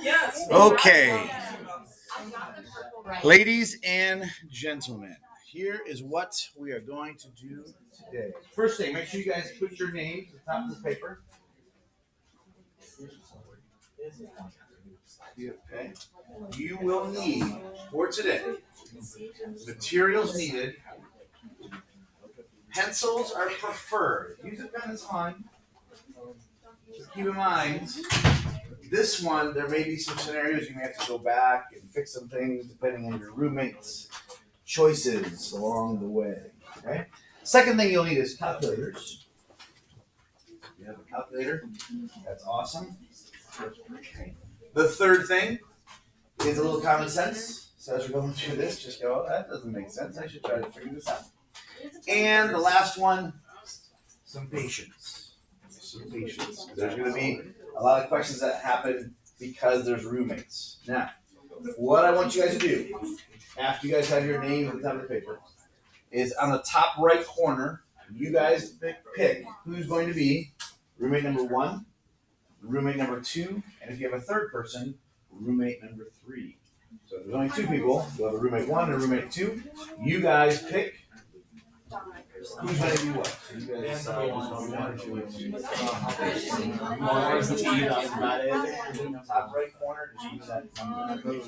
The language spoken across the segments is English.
Yes. Okay, ladies and gentlemen, here is what we are going to do today. First thing, make sure you guys put your names at the top of the paper. Okay. You will need, for today, materials needed. Pencils are preferred. Use a pen is fine. But keep in mind, this one, there may be some scenarios you may have to go back and fix some things depending on your roommates' choices along the way. Okay. Second thing you'll need is calculators. You have a calculator. That's awesome. The third thing is a little common sense. So as you're going through this, just go, oh, that doesn't make sense. I should try to figure this out. And the last one, some patience. Some patience. There's going to be a lot of questions that happen because there's roommates. Now, what I want you guys to do, after you guys have your name at the top of the paper, is on the top right corner, you guys pick who's going to be roommate number 1, roommate number 2, and if you have a third person, roommate number 3. So if there's only 2 people, you'll have a roommate 1 and a roommate 2. You guys pick who's going to do what. So you guys decide who's going to be 1 or 2 or 3. Top right corner, just use that number.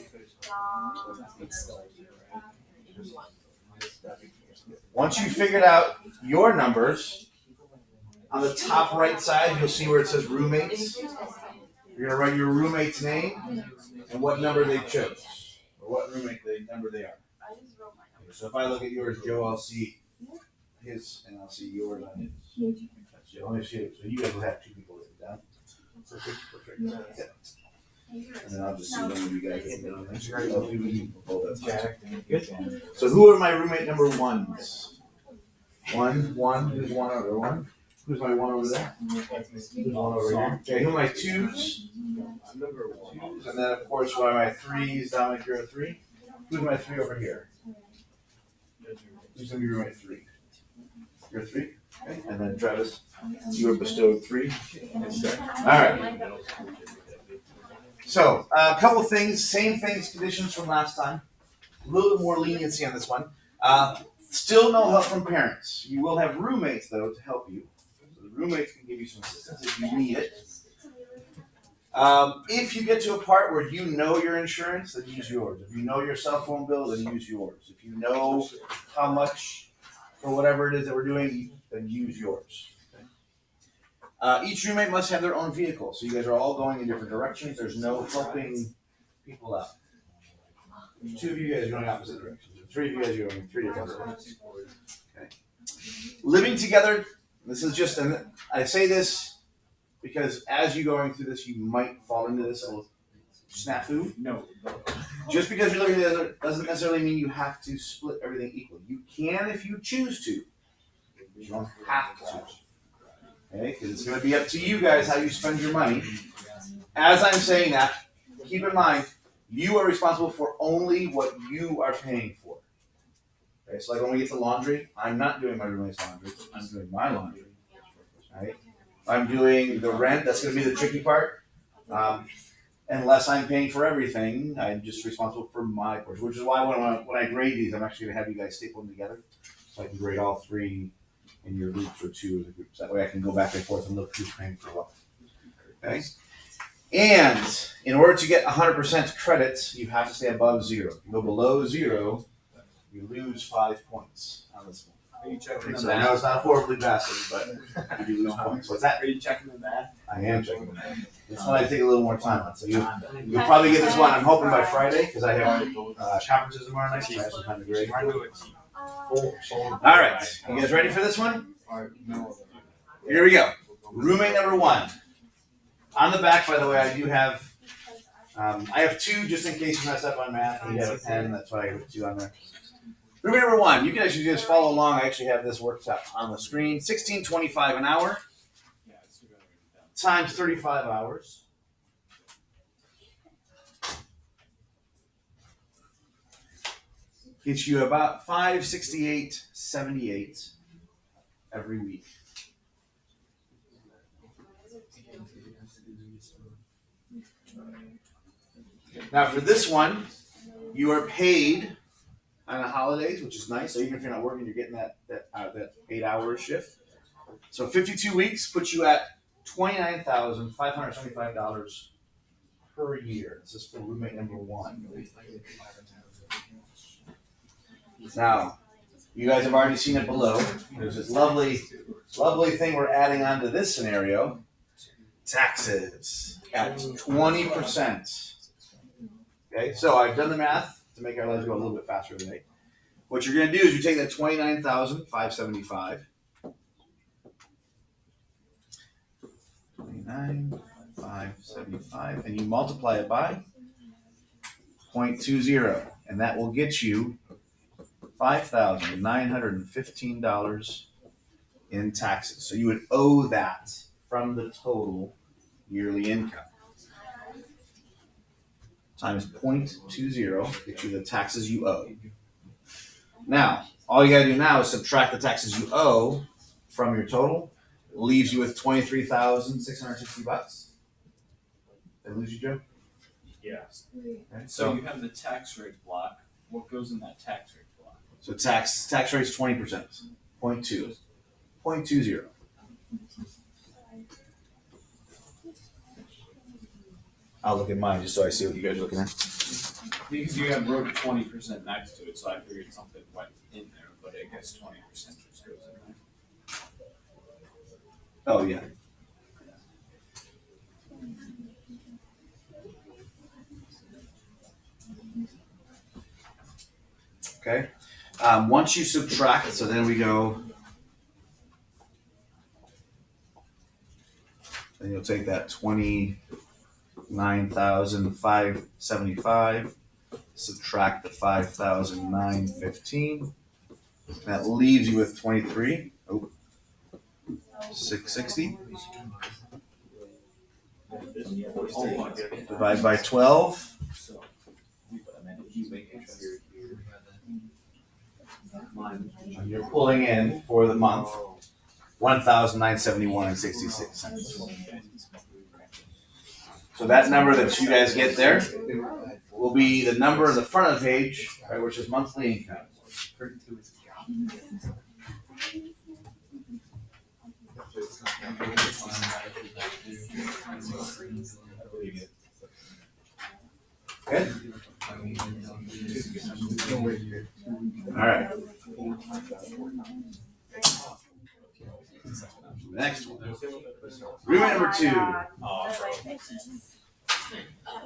Once you figured out your numbers, on the top right side, you'll see where it says roommates. You're going to write your roommate's name and what number they chose, or what number they are. So if I look at yours, Joe, I'll see his, and I'll see yours on his. So only see it. So you guys will have 2 people written down. Perfect. Yeah. And then I'll just see one of you guys get down there. So who are my roommate number 1s? One. Who's 1 over 1? Who's my 1 over there? Who's 1 over here? Okay, who are my 2s? And then of course, who are my 3s? Dominic, you're a 3. Who's my 3 over here? Who's gonna be roommate 3? You're a 3? Okay. And then Travis, you were bestowed 3. All right. So, a couple of things, same things, conditions from last time. A little bit more leniency on this one. Still no help from parents. You will have roommates, though, to help you. So the roommates can give you some assistance if you need it. If you get to a part where you know your insurance, then use yours. If you know your cell phone bill, then use yours. If you know how much for whatever it is that we're doing, then use yours. Each roommate must have their own vehicle, so you guys are all going in different directions. There's no helping people out. 2 of you guys are going opposite directions. 3 of you guys are going 3 different directions. Okay. Living together, this is just, I say this because as you're going through this, you might fall into this little snafu. No. Just because you're living together doesn't necessarily mean you have to split everything equally. You can if you choose to. You don't have to. Okay, because it's going to be up to you guys how you spend your money. As I'm saying that, keep in mind, you are responsible for only what you are paying for. Okay, so like when we get to laundry, I'm not doing my roommate's laundry. I'm doing my laundry. Right? I'm doing the rent. That's going to be the tricky part. Unless I'm paying for everything, I'm just responsible for my portion, which is why when I grade these, I'm actually going to have you guys staple them together so I can grade all 3 in your groups or 2 as a group. So that way I can go back and forth and look who's paying for what. Okay? And in order to get 100% credit, you have to stay above 0. If you go below 0, you lose 5 points on this one. Are you checking the So I know math? it's not horribly massive, but you do lose points. What's that? Are you checking the math? I am checking the math. This one I take a little more time on. So you'll probably get this one, I'm hoping by Friday, because I have conferences tomorrow night, so I have some time to grade. All right, you guys ready for this one? Here we go. Roommate number 1. On the back, by the way, I do have, I have 2 just in case you mess up on math. You have a pen, that's why I have 2 on there. Roommate number 1, you can actually just follow along. I actually have this worked out on the screen. $16.25 an hour times 35 hours. Gets you about $568.78 every week. Now for this one, you are paid on the holidays, which is nice. So even if you're not working, you're getting that 8-hour shift. So 52 weeks puts you at $29,575 per year. This is for roommate number one. Now, you guys have already seen it below. There's this lovely thing we're adding on to this scenario. Taxes at 20%. Okay, so I've done the math to make our lives go a little bit faster today. What you're going to do is you take that $29,575. $29,575, and you multiply it by 0.20, and that will get you $5,915 in taxes. So you would owe that from the total yearly income. Times 0.20 gets you the taxes you owe. Now, all you gotta do now is subtract the taxes you owe from your total. It leaves you with $23,660. Did I lose you, Joe? Yes. Okay, So you have the tax rate block. What goes in that tax rate block? So tax rate's 20%. 0.2. 0.20. I'll look at mine just so I see what you guys are looking at. Because you have wrote 20% next to it, so I figured something went in there, but I guess 20% just goes in there. Oh yeah. Okay. Once you subtract, so then we go. Then you'll take that $29,575, subtract the $5,915. That leaves you with $23,660. Divide by 12. You're pulling in for the month $1,971.66. So that number that you guys get there will be the number in the front of the page, right, which is monthly income. Okay. All right. Next one. Rule number 2.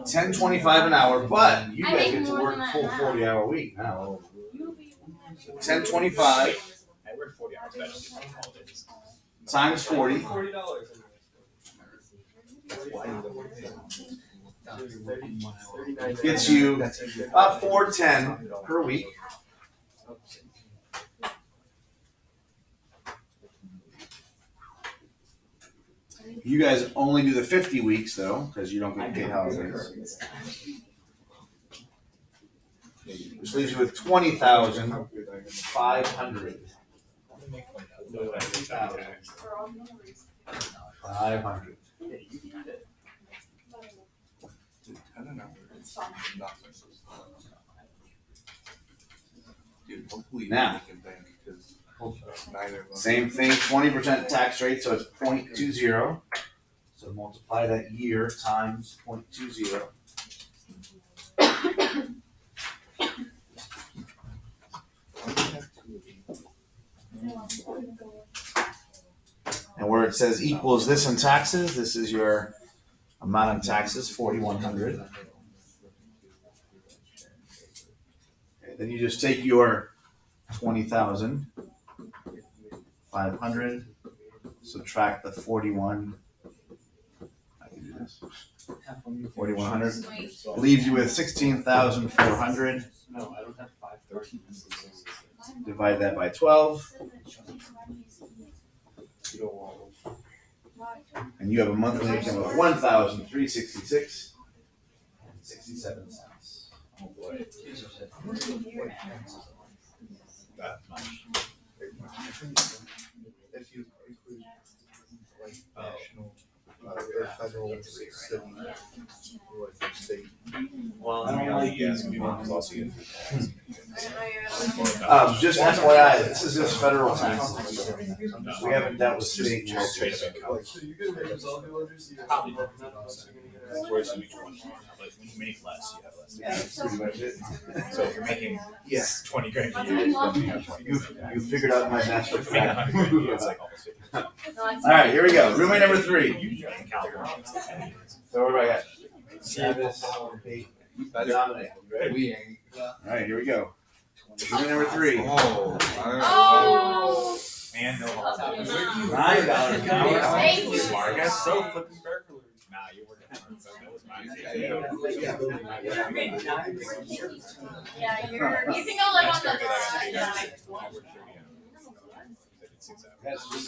$10.25 an hour, but you guys get to work a full 40-hour week now. $10.25 I work 40 hours. times 40 gets you about $410 per week. You guys only do the 50 weeks though, because you don't get paid holidays. Which leaves you with $20,500. $500. Now, same thing, 20% tax rate, so it's 0.20. So multiply that year times 0.20. And where it says equals this in taxes, this is your amount of taxes, $4,100. Okay, then you just take your 20,500, subtract the 41. I can do this. 4,100 leaves you with 16,400. No, I don't have 513. Divide that by 12, and you have a monthly income of $1,366.67. Oh boy. That much. If you include like national federal, city, or state. Well, I don't like yes, these we ones. also get Just FYI, this is just federal taxes. We haven't dealt with state straight taxes. up income. Probably where's each one? But when you make less, you have less. Yeah, that's pretty much it. So if you're making Yeah. 20 grand a year, You figured out my master if you make 100 grand a year, it's plan. like almost 50. Alright, here we go. Roommate number 3. Usually in California, it's 10 years. So what do I got? Travis, Pete, Dominic. Ready? We ain't. Alright, here we go. Roommate number 3. Oh. Oh. And no holiday. $9 an hour. Thank you. Smart. I guess so flipping burglary. Nah, you're working hard. So that was mine. Yeah, you can go live on the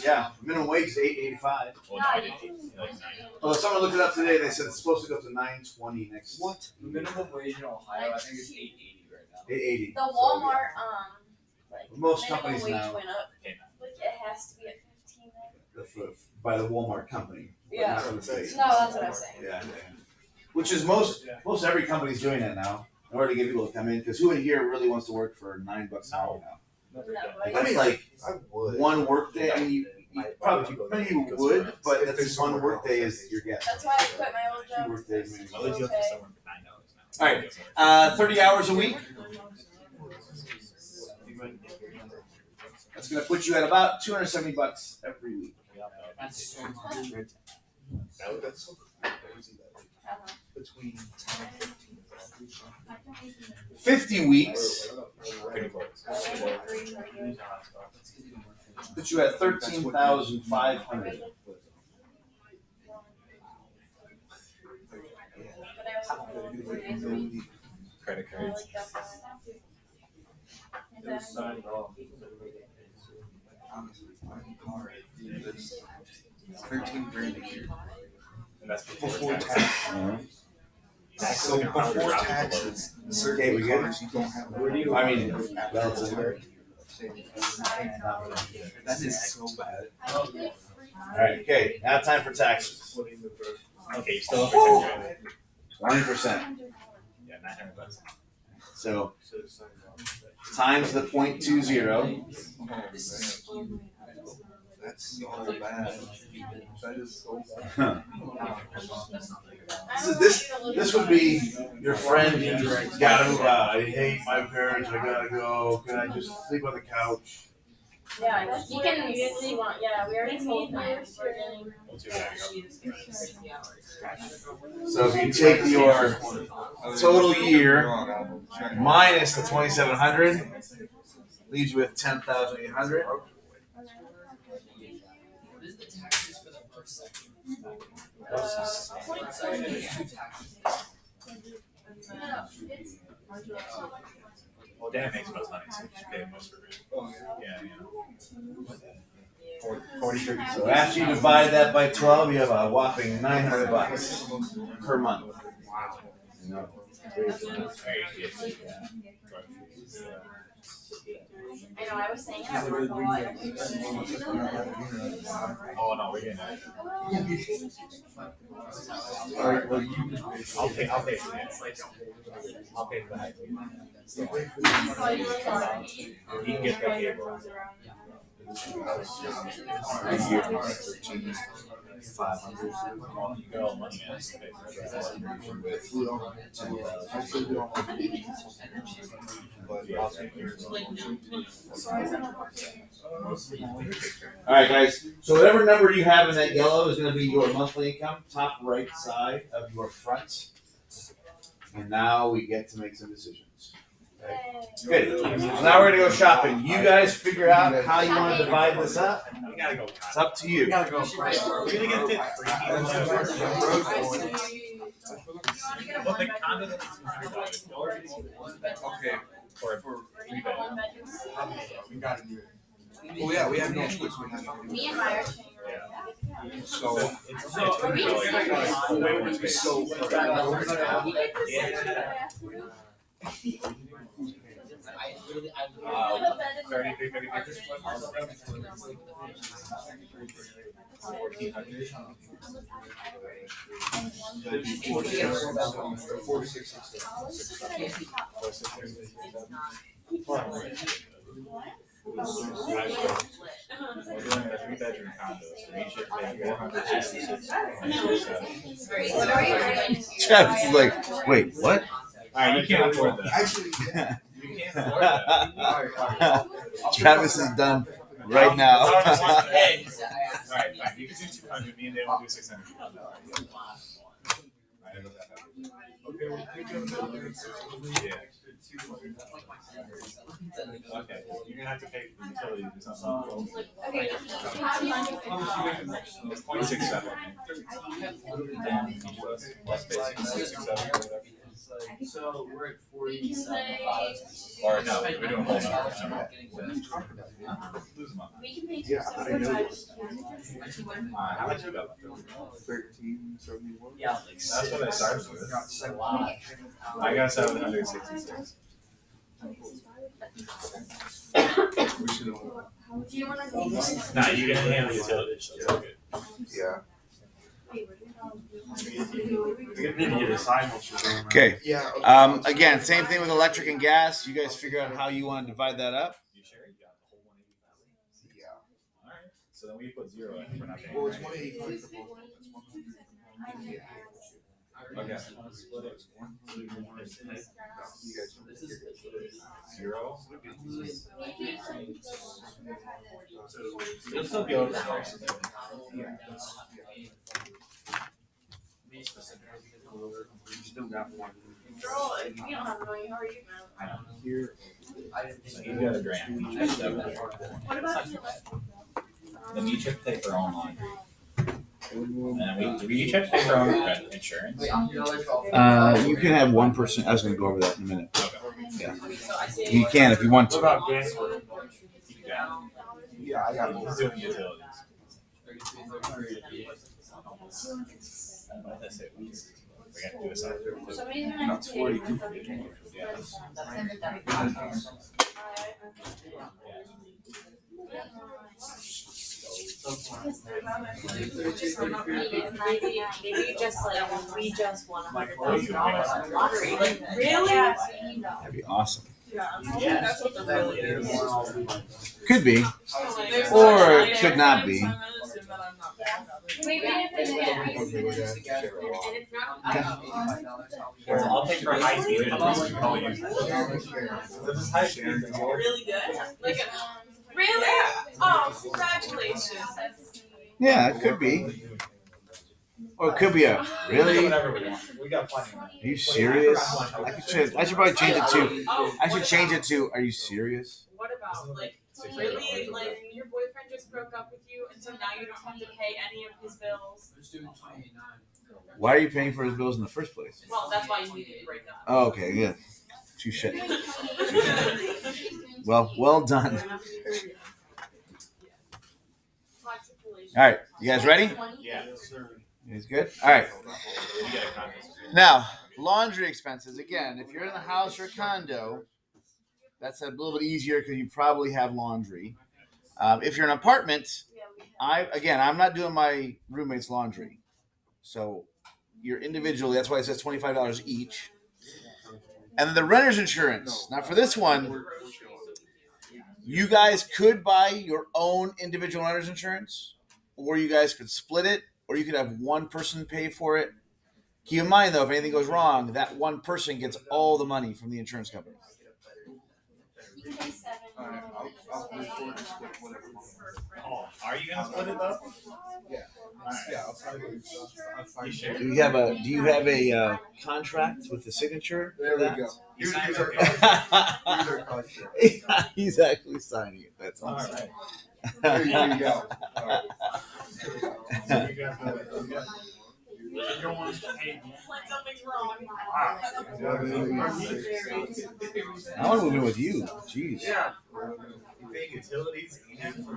Yeah, minimum wage is $8.85. Well, no, I didn't. Like 90. Well, someone looked it up today. They said it's supposed to go to $9.20 next. What? The minimum wage in Ohio, I think it's $8.80 right now. $8.80. The Walmart, like Most minimum companies wage now. went up. Like it has to be at 15 then. By the Walmart company. but Yeah. not from the state. No, that's what I'm saying. Yeah. Which is most every company's doing that now in order to get people to come in. Because who in here really wants to work for $9 an hour now? No, Like, like, that's like I would. one work day. I mean, you probably many people would, but that's one work day is your guess. that's why I quit my old 2 job. work days maybe. I'll let you look for someone for $9 now. Alright, 30 hours a week. That's gonna put you at about $270 every week. That's so much. That's so crazy that between 10 and 15. 50 weeks Pretty close. puts you at 13,500. Credit cards. Honestly, my car is 13 grand a year. And that's Before tax. taxes. So before taxes, Okay, certain we good? cars you don't have. I mean, relatively. That is so bad. Alright, okay, now time for taxes. Okay, you're still over 10 grand. 20%. Yeah, $900. So times the 0.20. That's so bad. That is so bad. So this would be your friend who's gotta move out. I hate my parents. I gotta go. Can I just sleep on the couch? Yeah, you can sleep on. Yeah, we already told him we're getting. Well, too bad you got- So if you take your total year minus the 2,700, leaves you with 10,800. What is the taxes for the first Well, Dan makes most money, so you should pay most for it. Yeah, yeah. 40, 30. So after you divide that by 12, you have a whopping $900 per month. No. I know, I was saying it at work a lot. Oh, no, we're getting that. I'll pay for that. I'll pay for that. You can get that cable. Well, you got all the money, man. Just pay for All right, guys. So whatever number you have in that yellow is going to be your monthly income, top right side of your front. And now we get to make some decisions. Good. So now we're gonna go shopping. You guys figure out how you want to divide this up. We gotta go. It's up to you. We're gonna get fit. Well, the condo that's Okay. for 3 bedroom. We gotta do it. Well, yeah, we have no choice. We have to do Me it. and my are saying So, It's way more space. so, I really, I 33, 34. $1,400. We're doing a 3-bedroom condo, so we should pay $466. Travis is like, wait, what? Alright, you can't afford that. Actually, You can't afford that. Travis is done right now. Alright, fine. You can do 200. Me and Dave will do 600. Yeah. Okay, you're gonna have to pay for utilities or something. Okay. 0.67. Less basic, 0.67. So we're at 47. Or no, we're doing whole numbers. Lose money. We can pay Yeah, I know. How much you got left? 1371. Yeah, like That's what I started with. That's a lot. I got 766. We should have. Do you wanna? Nah, you can handle utilities, so it's all good. Yeah. You're gonna need to get a sign once you're doing that. Okay. Yeah. Again, same thing with electric and gas. You guys figure out how you want to divide that up. You sure you got the whole 185? Yeah. Alright, so then we put 0 in, we're not paying. Well, it's 185 for both. That's 100. Okay. Split it. You guys. Zero. You'll still be over there. Still got one. Girl, if you don't have money, how are you gonna? Here. So you got a grant. That's seven. What about you? Then you each have to pay for our own laundry. And we each have to pay for our own insurance. You can have one person. I was going to go over that in a minute. Okay. Yeah. You can if you want What to. about gas? Yeah. Yeah, I got He's one. doing utilities. That's it. We got to do a side. Somebody's gonna have to pay. Yeah. Maybe just like we just won $100,000 on the lottery. Really? That'd be awesome. Yeah. That's what the really is. Could be, or it could not be. Maybe if it's And it's not. I'll take her high speed. This is high speed. Really good. Like, really? Oh, congratulations. Yeah, it could be. Or it could be a really. Are Whatever we want. We got plenty. you serious? I should probably change it to. I should change it to. Are you serious? What about, like, really, like, your boyfriend just broke up with you, and so now you don't have to pay any of his bills? Why are you paying for his bills in the first place? Well, that's why you needed to break up. Oh, okay, yeah. Touche. Well done. All right, you guys ready? Yeah. You guys good? All right. You got a contest. Now, laundry expenses. Again, if you're in a house or a condo, that's a little bit easier because you probably have laundry. If you're in an apartment, I'm not doing my roommate's laundry. So you're individually, that's why it says $25 each. And then the renter's insurance. Now for this one, you guys could buy your own individual renter's insurance, or you guys could split it, or you could have one person pay for it. Keep in mind though, if anything goes wrong, that one person gets all the money from the insurance company. You can pay 7. I'll pay for it. Split whatever. Oh, are you gonna split it though? Yeah. Yeah, I'll sign it. I'll sign You it. sure? Do you have a contract with the signature? There we go. You Here's signed our it. contract. Here's our contract. He's actually signing it. That's All awesome. right. There you go. All right. So you guys know what you got. You don't want us to pay. Like something's wrong. I want to move in with you. Jeez. Yeah. You pay utilities and for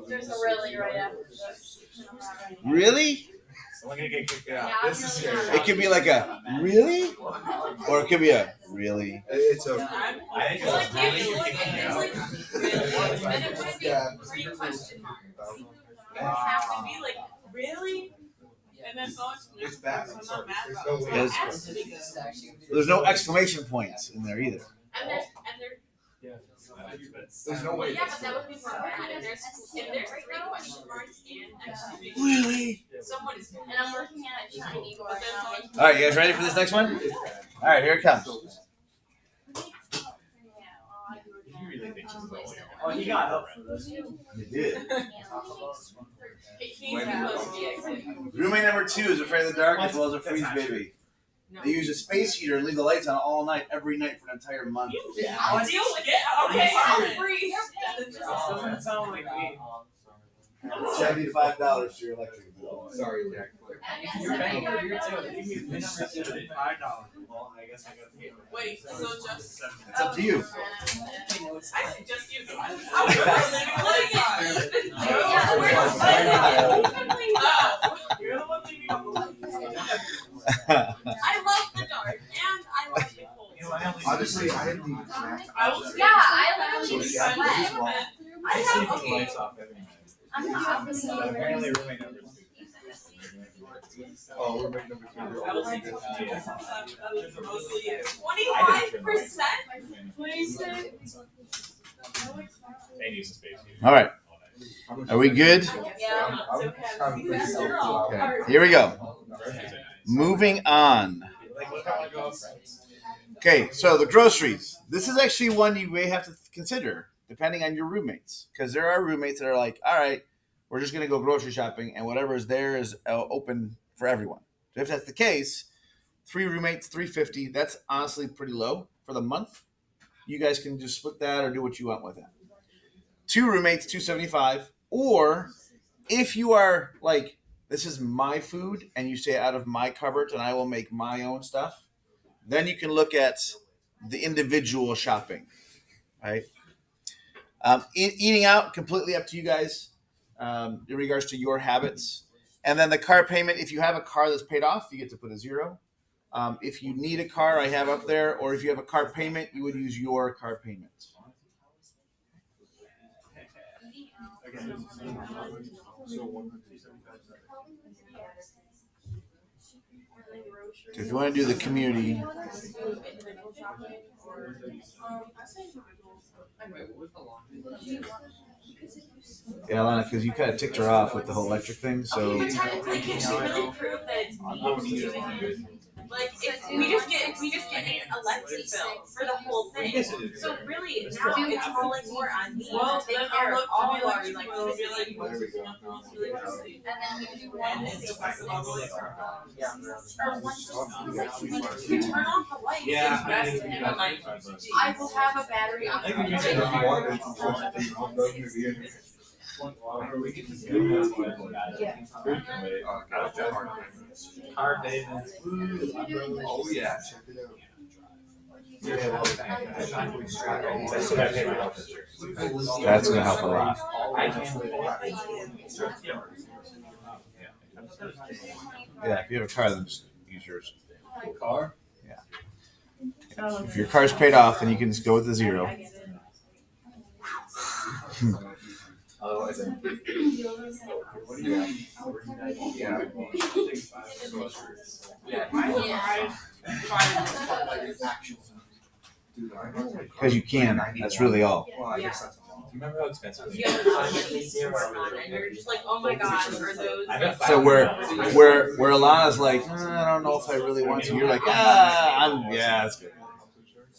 There's a really right after this. Really? Someone gonna get kicked out. Yeah, This is I'm really scary. It could be like a really, or it could be a really. It's a. I think It's like it's you, really it's like, kicking it's out. like, really? And it would be 3 question marks. It would have to be like, really? And then so It's bad. So I'm not mad about There's it. no So way. it has to be good. There's no exclamation points in there either. And there's There's no way. yeah, but that would be more bad. If there's 3 question marks and exclamation, Really? someone's And I'm working at Shiny But right then now. someone. All right, you guys ready for this next one? All right, here it comes. Oh, he got help for this. You did. He's supposed to be exit. Roommate number 2 is afraid of the dark as well as a freeze baby. They use a space heater and leave the lights on all night, every night for an entire month. I'll deal with it. Okay, I'll freeze. Doesn't sound like me. $75 to your electric bill. Sorry, Jack. You're paying for your too. If you give me $5, well, I guess I gotta pay for it. Wait, so just. It's up to you. I suggest you. I was You're the one leaving on the light. I love the dark and I like the cold. You know, I only Honestly, I didn't even. I will Yeah, I literally So, sweat. yeah, I I have sleep with the okay. lights off every night. I'm not So apparently roommate numbers. Oh, we're making number 2. I will take it. Yeah. Mostly you. 25%? They use the space heater. All right, are we good? Yeah. It's okay. Okay, here we go. Moving on. Like, look how I go friends. Okay, so the groceries. This is actually one you may have to consider depending on your roommates, because there are roommates that are like, all right, we're just going to go grocery shopping and whatever is there is open for everyone. So if that's the case, 3 roommates, $350. That's honestly pretty low for the month. You guys can just split that or do what you want with that. 2 roommates, $275. Or if you are like, this is my food and you stay out of my cupboards and I will make my own stuff, then you can look at the individual shopping, right? Eating out, completely up to you guys in regards to your habits. And then the car payment, if you have a car that's paid off, you get to put a 0. If you need a car, I have up there, or if you have a car payment, you would use your car payment. So if you want to do the community, yeah, Alana, because you kind of ticked her off with the whole electric thing. So Okay, but technically, can she really prove that it's me? Like, if we just get an electric bill for the whole thing. So really, now it's falling more on me Well, to take then care I'll of look all to our be like, we'll be like, electricity. And then we do one. And it's just like, or one Yeah. you turn off the lights, invest in a light. I will have a battery on. I think we can If say you that. want, it's just Or we can just do this one. Food committee. Car payments. Oh, yeah. Check it out. that's going to help a lot. Yeah, if you have a car, then just use yours. Car? If your car's paid off, then you can just go with the 0. Otherwise, Because you can. That's really all. Well, I guess that's a do you remember how expensive it You have an obvious on, and you're just like, oh my god, are those? So where Alana's like, I don't know if I really want to. You're like, that's good.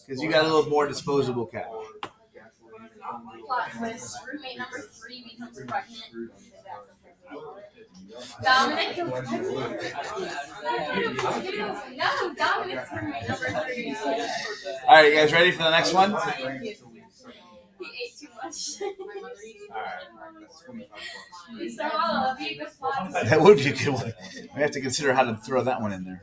Because you got a little more disposable cash. Plot twist, roommate number 3 becomes pregnant. Dominic. No, Dominic's roommate number 3. All right, you guys ready for the next one? He ate too much. So that'll be a good plot. That would be a good one. We have to consider how to throw that one in there.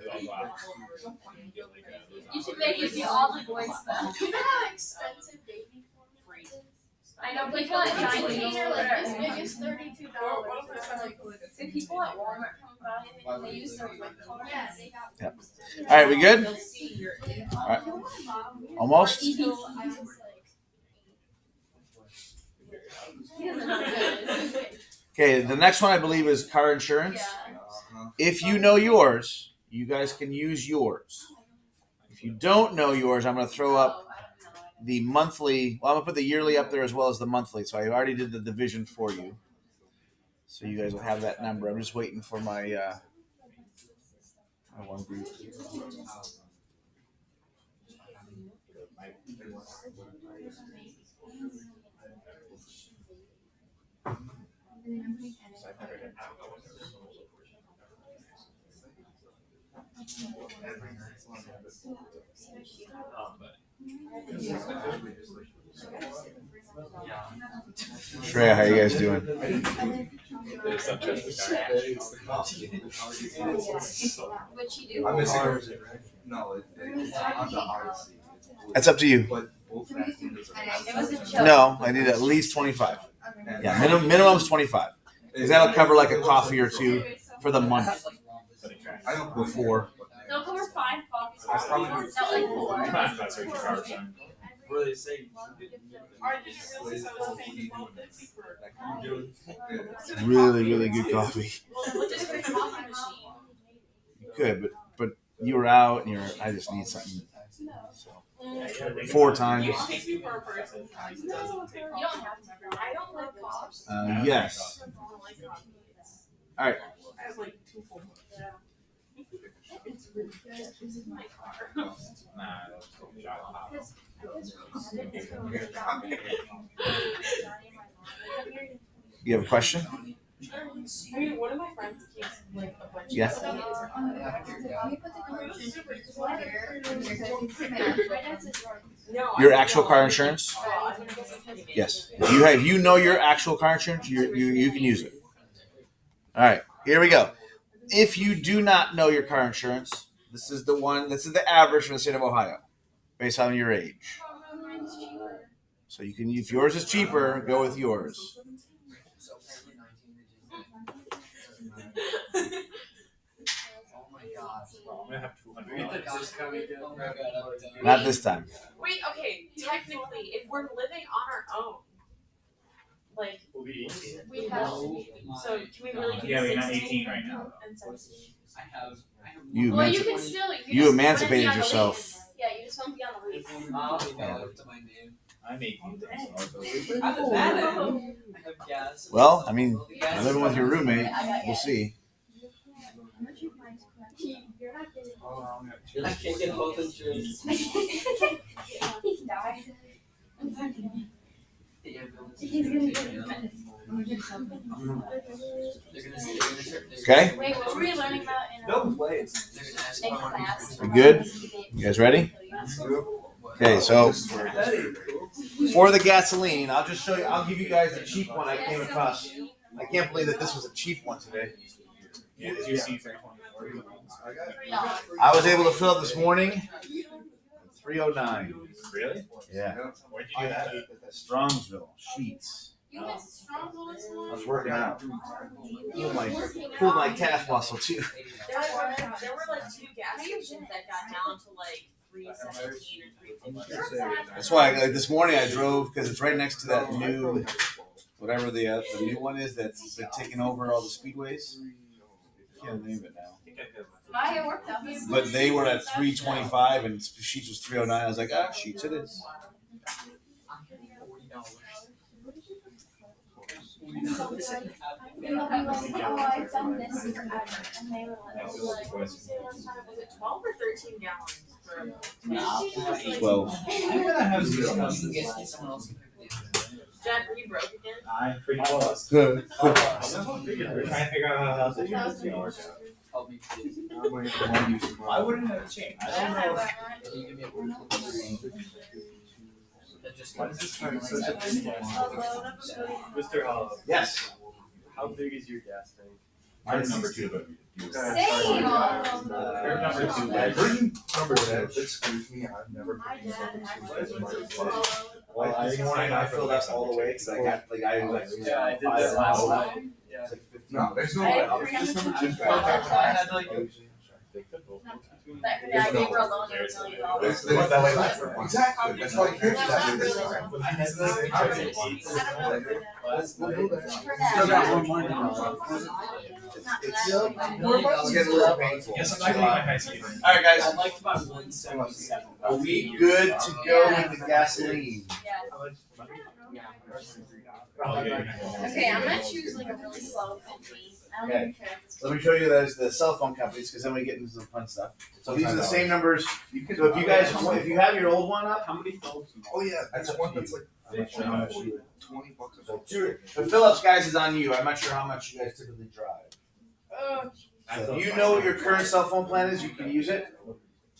You should make it be all the boys stuff. You know how expensive baby formula is? I know people at Giant are like as big as $32. So people at Walmart come They use their whip card. Yeah, they got. Yep. All right, we good? You'll see your. All right. Almost? Okay, the next one I believe is car insurance. If you know yours, you guys can use yours. If you don't know yours, I'm going to throw up the monthly. Well, I'm going to put the yearly up there as well as the monthly. So I already did the division for you. So you guys will have that number. I'm just waiting for my one group. Shreya, how you guys doing? What'd she do? I'm missing ours. No, it's on the Odyssey. That's up to you. But both vaccines are. It was a joke. No, I need at least 25. Yeah, minimum's 25. Because that'll cover like a coffee or two for the month I don't before. They'll cover 5 coffees. I probably- Not like 4. That's what your car was on. What do they say? Really, really good coffee. We'll just put a coffee machine. You could, but you were out and I just need something. So, 4 times. You take me for a person. You don't have to. I don't like coffee. Yes. I don't like coffee. All right. I have like 2 full. It's really good. This is my car. You have a question? I mean, one of my friends keeps like a bunch Yeah. of stuff. No, Your I actual don't. car insurance? Oh, I'm gonna get some penny Yes. If you know your actual car insurance, you can use it. All right. Here we go. If you do not know your car insurance, this is the average for the state of Ohio, based on your age. So you can, if yours is cheaper, go with yours. I'm gonna have $200. Not this time. Wait, okay. Technically, if we're living on our own, like We'll be 18. we have. So can we really do Yeah, we're not 16 18 right now. and 17? You Well, you emanci- can still. you emancipated yourself. Yeah, you just won't be on the lease. I'm 18. So Well, I mean, you're living with your roommate. We'll see. You're not getting. I can't get health insurance. He can die. He's gonna get it. Okay? Wait, what were you learning about in class? We good? You guys ready? Okay, so for the gasoline, I'll just show you. I'll give you guys the cheap one I came across. I can't believe that this was a cheap one today. yeah, did you see 324? No. I was able to fill it this morning. 309. Really? Yeah. Where'd you do that? Strongsville. Sheets. You went to Stronghold this I morning? was working out. You were Pulled my calf muscle too. There were like 2 gas stations that got down to like 317 or 350. That's why like this morning I drove because it's right next to that new, whatever the new one is that's been taking over all the speedways. Can't name it now. Maya worked out this But they were at 325 and Sheets was 309. I was like, Sheets it is. I've done this forever. And they were like, Was it 12 or 13 gallons? For 12. Jack, were you broke again? I'm pretty close. Good. We're trying to figure out how the house insurance is gonna work out. Why wouldn't it have changed? I don't know. Can you give me a word? Why does this turn such a big gas tank? Mr. Hollow, Yes. how big is your gas tank? Mine's number 2, but same. You're number 2, guys. Excuse me, I've never been Well, this morning I filled up all the way because I got like I was like Yeah, I did that last night. Yeah. It's like No, there's no I way. have 300 Just I had like That her dad gave her a loan of $1 million. There's that way. Exactly. That's why you can't do that. I had like We'll go there. Her Still got dad. one more now. It's getting a little painful. Guess I'm not getting my high skater. Alright guys, I'd like about 177. are we good to go with the gasoline? Okay, I'm gonna choose like a really slow company. I don't even care if it's. Let me show you those the cell phone companies, because then we get into some fun stuff. So these are the same numbers. So if you guys, if you have your old one up, How many phones? Oh yeah, that's one that's like $20 a month. sure. The Phillips guys is on you. I'm not sure how much you guys typically drive. Oh, So if you know what your current cell phone plan is, you can use it.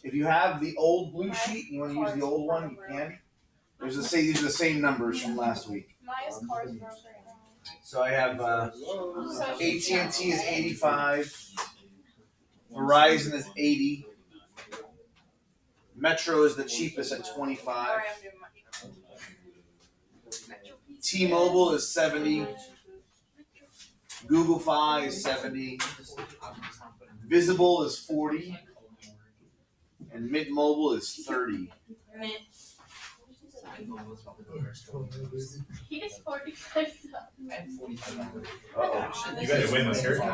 If you have the old blue sheet and you want to use the old one, you can. These are the same numbers from last week. Maya's car's broke right So I have now. AT&T is 85, Verizon is 80, Metro is the cheapest at 25, Alright, I'm doing my. T-Mobile is 70, Google Fi is 70, Visible is 40, and Mint Mobile is 30. He is 45. Uh-oh. You better win this curtain.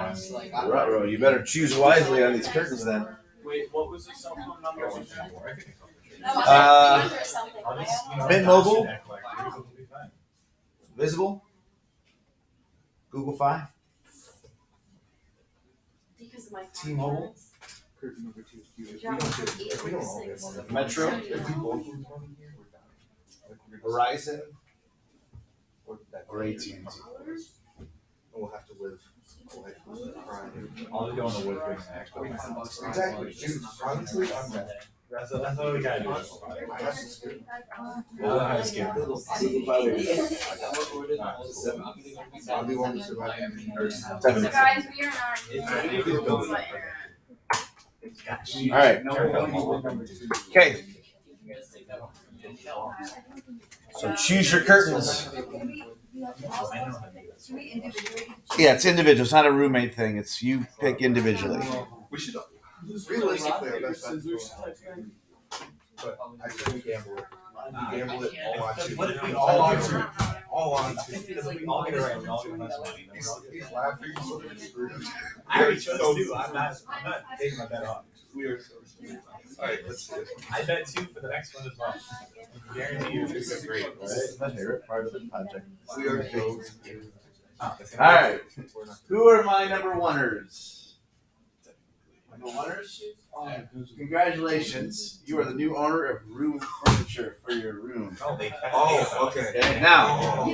Ruh-roh, you better choose wisely on these curtains then. Wait, what was the cell phone number? Mint Mobile, Visible, Google Fi, Because of my T-Mobile, Curtain number 2. We don't all get one. Metro, If we both lose one here, we're done. Verizon, Or that- or AT&T. We'll have to live. I'll go on the woodwork next. Exactly. Dude, honestly, I'm mad. That's what we gotta do. My house is good. We'll have a skip. Google Fi I'll be one to survive. So guys, we are not. Alright, okay, so choose your curtains. Yeah, it's individual, it's not a roommate thing, it's you pick individually. We should realistically our best bet is but I say we gamble it. We gamble it all on two. What if we All on all two. All on two. If we all get it right, we all get less money. He's laughing, so we're screwed. I already chose two. I'm not taking my bet off. We are so screwed. Alright, let's do it. I bet two for the next one as well. Guarantee you, this is great. My favorite part of the project. We are so Alright, who are my number oneers? Number oneers? Congratulations, you are the new owner of Room Furniture for your room. Oh, they Oh, okay. Okay, now,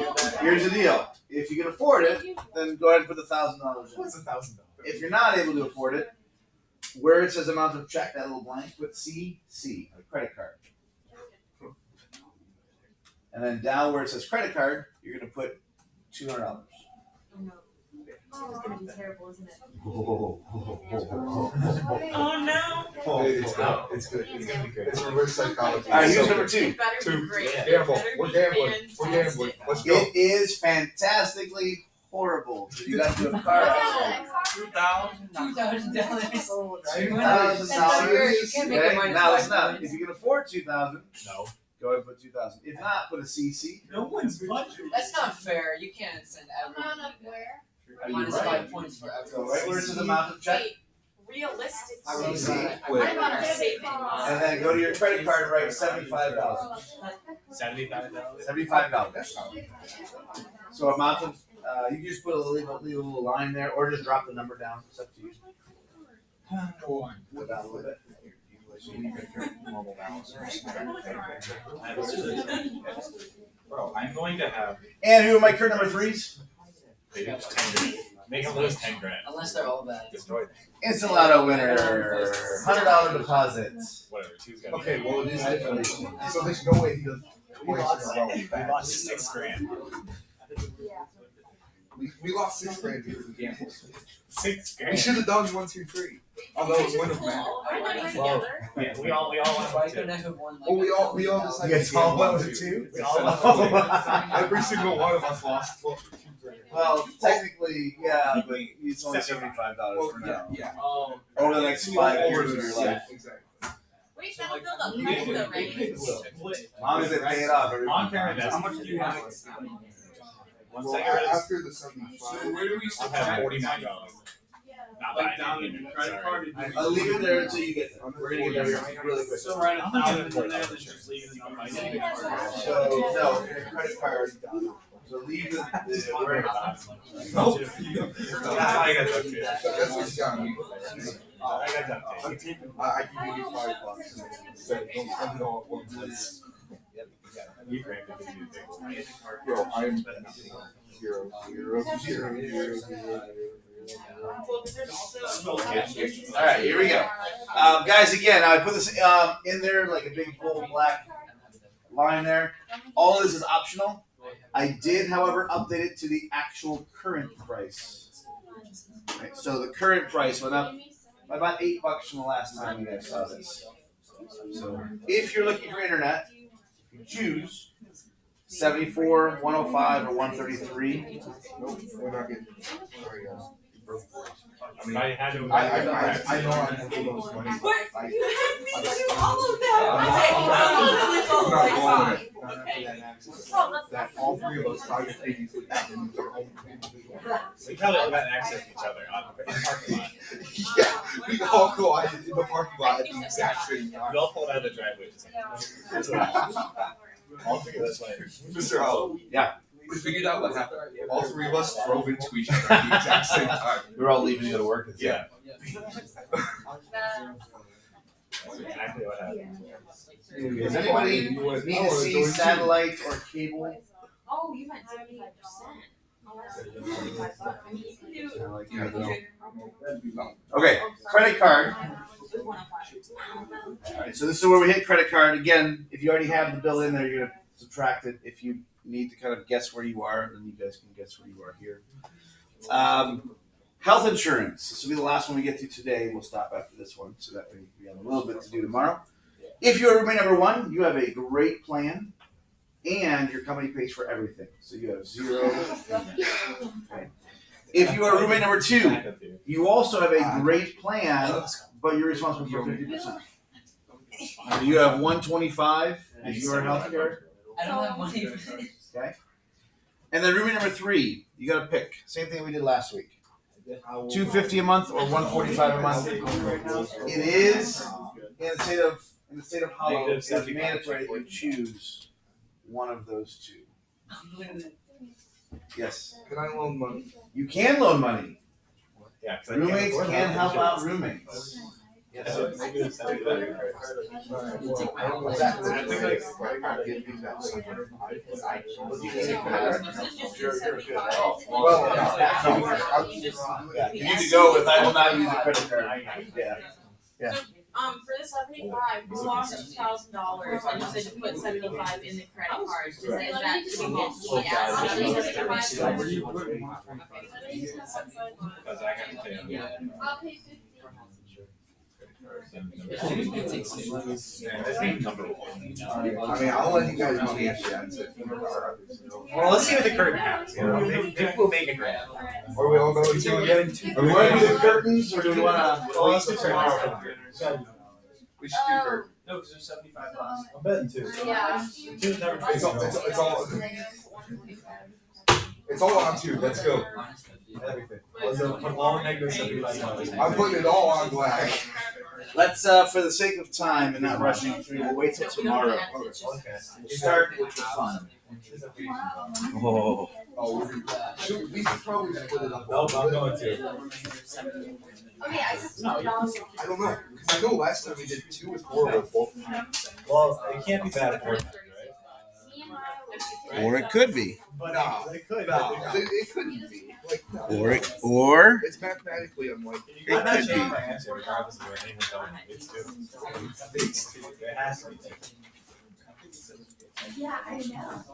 here's the deal. If you can afford it, then go ahead and put the $1,000 in. What's $1,000? If you're not able to afford it, where it says amount of check, that little blank, put CC, a credit card. And then down where it says credit card, you're gonna put $200. It's gonna be terrible, isn't it? Oh Oh no. It's good. It's good. It's reverse psychology. Alright, here's So number two. It better Two. be great. Gamble. It better We're be gambling. We're fantastic. gambling. Let's go. It is fantastically horrible. You got to do a car accident. $2,000. $2,000. Okay, now listen up. If you can afford $2,000, No. go ahead and put $2,000. If not, put a CC. No one's budget. That's not fair. You can't send Amount of everyone. where? Minus Right. 5 points for So everyone. right where it says amount of check, Wait, realistic. I really CC. got it. Wait. I'm gonna save it. and then go to your credit card and write $75. $75. $75. So amount of, you can just put leave a little line there, or just drop the number down. It's up to you. Go down a little bit. Bro, I'm going to have. And who are my current number threes? They lose 10 grand. Make them lose 10 grand. Unless they're all bad. Destroy them. Instant Lotto winner. $100 deposits. Whatever. Two's got Okay, well, it is different. So there's no way he does points in a row. We lost 6 grand. We lost 6 grand because of gambles. 6 We grand. should have done 1, 2, 3. Although it wouldn't have mattered. Our money Well, together. Yeah, we all went Why with couldn't two. I have won like Well, we all You decided guys to all gamble went on with two? We all went with two. Every single one of us lost 12 or 2 grand. Well, technically, yeah, but it's only $75 for now. Yeah. Oh. Over the next 5 years of your life. Exactly. Wait, that'll build up price though, right? As long as they pay it off. On camera, how much do you have? Once I get rid of After the 75. Where do we I have $49. Not like bad. down in your credit card? I'll leave it there until you get there. We're gonna get there really quick. So write 1,000 in there, then just leave it on my debit card. So, no, your credit card. So leave the where Nope. I got that too. That's what you got. I got that too. I can give you $5. So don't spend it all at one place. You cranked it because you did. Bro, I'm 0, 0, 0, 0, 0. Alright, here we go. Guys, again, I put this in there like a big bold black line there. All of this is optional. I did, however, update it to the actual current price. Right, so the current price went up by about $8 from the last time you guys saw this. So if you're looking for internet, you choose 74, 105, or 133. Nope, we're not getting. Sorry, guys. I mean, I had to. I know I have to lose money. But you had me do all of that. I'm not going Okay. there. That all three of us private pages would have to use our own We probably all got access to each other on the parking lot. Yeah, we all go out in the parking lot at the exact same time. We all pulled out of the driveway. That's all three of us later. Mr. Howell. Yeah. We figured out what happened. All three of us drove into each other at the exact same time. We're all leaving to go to work. Yeah. That's exactly what happened. Does anybody need to see satellite or cable? Oh, you meant 75%. I mean, you can do. Okay, credit card. Alright, so this is where we hit credit card. Again, if you already have the bill in there, you're gonna subtract it. If you need to kind of guess where you are, then you guys can guess where you are here. Health insurance. This will be the last one we get to today. We'll stop after this one so that we have a little bit to do tomorrow. If you're roommate number one, you have a great plan and your company pays for everything. So you have zero. Okay. If you are roommate number two, you also have a great plan, but you're responsible for 50%. So you have 125 as your health care. I don't have money. Okay. And then roommate number three, you got to pick. Same thing we did last week. $250 a month or $145 a month. It is in the state of Hollow. It's mandatory that you choose one of those two. Yes, Can I loan money? you can loan money. Yeah, 'cause I can't Roommates afford can health help insurance. out roommates. Yeah, so maybe it's not better. You need to go with I will not use a credit card. Yeah. For the 75, we lost $2,000 and you said you put 75 in the credit card. Is that Because I got to pay. I'll pay 50. I mean, I'll let you guys know the answer. Well, let's see what the curtain has. You know, maybe we'll make a grand. Or we all go to again. Do we want to do the curtains or do we want to? Well, let's do tomorrow. We should do curtain. No, because there's $75. I'm betting two. Yeah. Two's never It's all on two. Let's go. Everything. Let's go. All negative $75. I'm putting it all on black. Let's, for the sake of time and not rushing through, we'll wait till tomorrow. Okay. We'll start with the fun. Oh. Shoot, we should probably split it up. Nope, I'm going to. Okay, I just I don't know, because I know last time we did two was horrible. Well, it can't be bad for Or it could be. Nah, It could. it couldn't be. Like, no. Or It's mathematically unlikely. I'm not could be. changing my answer regardless of what anyone's telling me. It's two. It has to be two. Yeah, I know.